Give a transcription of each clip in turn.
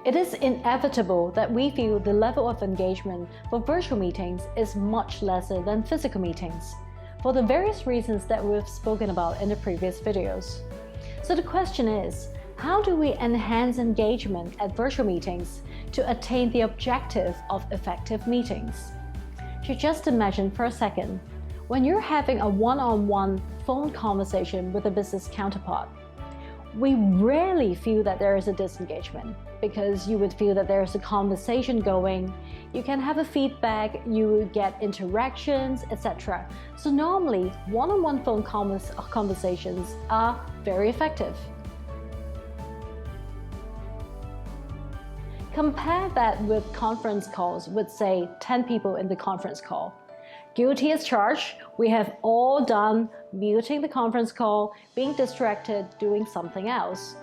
It is inevitable that we feel the level of engagement for virtual meetings is much lesser than physical meetings, for the various reasons that we've spoken about in the previous videos. So the question is, how do we enhance engagement at virtual meetings to attain the objective of effective meetings? So just imagine for a second, when you're having a one-on-one phone conversation with a business counterpart, we rarely feel that there is a disengagement because you would feel that there is a conversation going, you can have a feedback, you get interactions, etc. So normally, one-on-one phone conversations are very effective. Compare that with conference calls with, say, 10 people in the conference call. Guilty as charged, we have all done muting the conference call, being distracted, doing something else.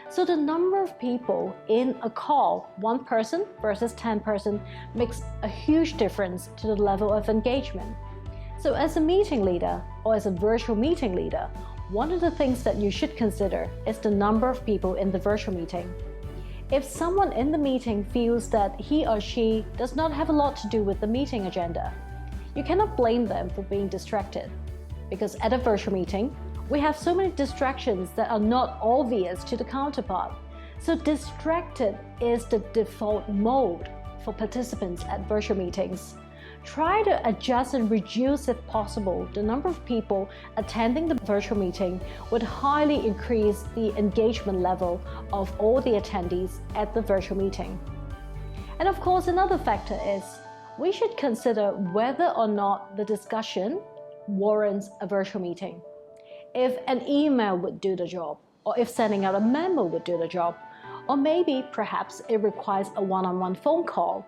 So the number of people in a call, one person versus 10 person, makes a huge difference to the level of engagement. So as a meeting leader or as a virtual meeting leader, one of the things that you should consider is the number of people in the virtual meeting. If someone in the meeting feels that he or she does not have a lot to do with the meeting agenda, you cannot blame them for being distracted, because at a virtual meeting, we have so many distractions that are not obvious to the counterpart. So distracted is the default mode for participants at virtual meetings. Try to adjust and reduce, if possible, the number of people attending the virtual meeting would highly increase the engagement level of all the attendees at the virtual meeting. And of course, another factor is we should consider whether or not the discussion warrants a virtual meeting. If an email would do the job, or if sending out a memo would do the job, or maybe perhaps it requires a one-on-one phone call.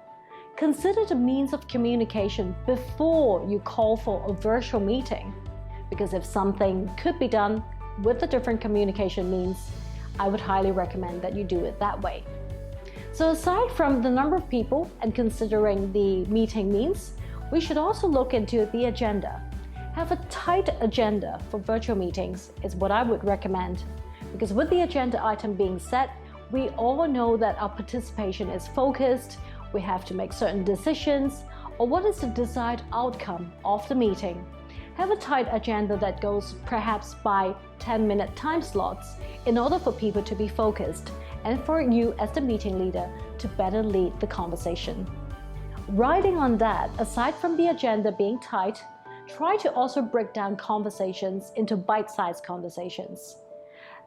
Consider the means of communication before you call for a virtual meeting, because if something could be done with the different communication means, I would highly recommend that you do it that way. So aside from the number of people and considering the meeting means, we should also look into the agenda. Have a tight agenda for virtual meetings is what I would recommend, because with the agenda item being set, we all know that our participation is focused, we have to make certain decisions, or what is the desired outcome of the meeting. Have a tight agenda that goes perhaps by 10-minute time slots in order for people to be focused and for you as the meeting leader to better lead the conversation. Riding on that, aside from the agenda being tight, try to also break down conversations into bite-sized conversations.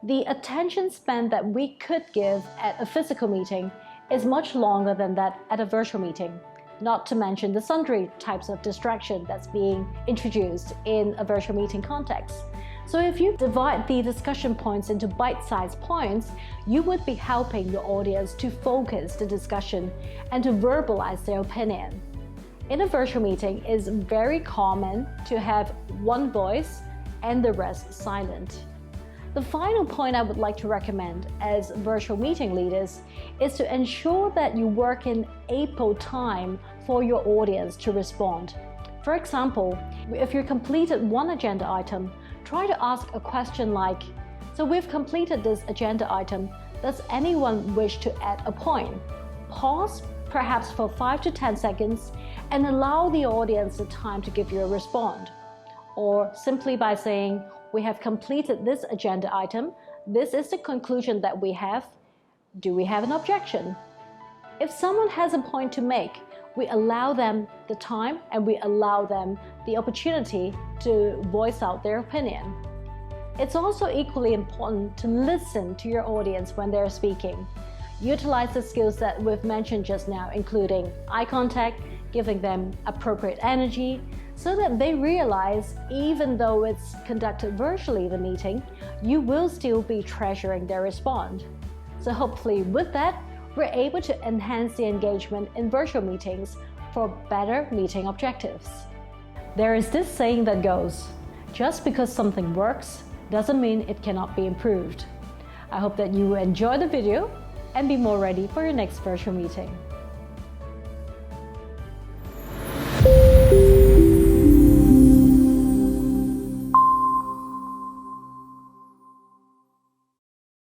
The attention span that we could give at a physical meeting is much longer than that at a virtual meeting, not to mention the sundry types of distraction that's being introduced in a virtual meeting context. So if you divide the discussion points into bite-sized points, you would be helping your audience to focus the discussion and to verbalize their opinion. In a virtual meeting, it's very common to have one voice and the rest silent. The final point I would like to recommend as virtual meeting leaders is to ensure that you work in ample time for your audience to respond. For example, if you completed one agenda item, try to ask a question like, so we've completed this agenda item, does anyone wish to add a point? Pause perhaps for 5 to 10 seconds and allow the audience the time to give you a response. Or simply by saying, we have completed this agenda item, this is the conclusion that we have, do we have an objection? If someone has a point to make, we allow them the time and we allow them the opportunity to voice out their opinion. It's also equally important to listen to your audience when they're speaking. Utilize the skills that we've mentioned just now, including eye contact, giving them appropriate energy, so that they realize even though it's conducted virtually, the meeting, you will still be treasuring their response. So hopefully with that, we're able to enhance the engagement in virtual meetings for better meeting objectives. There is this saying that goes, just because something works doesn't mean it cannot be improved. I hope that you enjoy the video and be more ready for your next virtual meeting.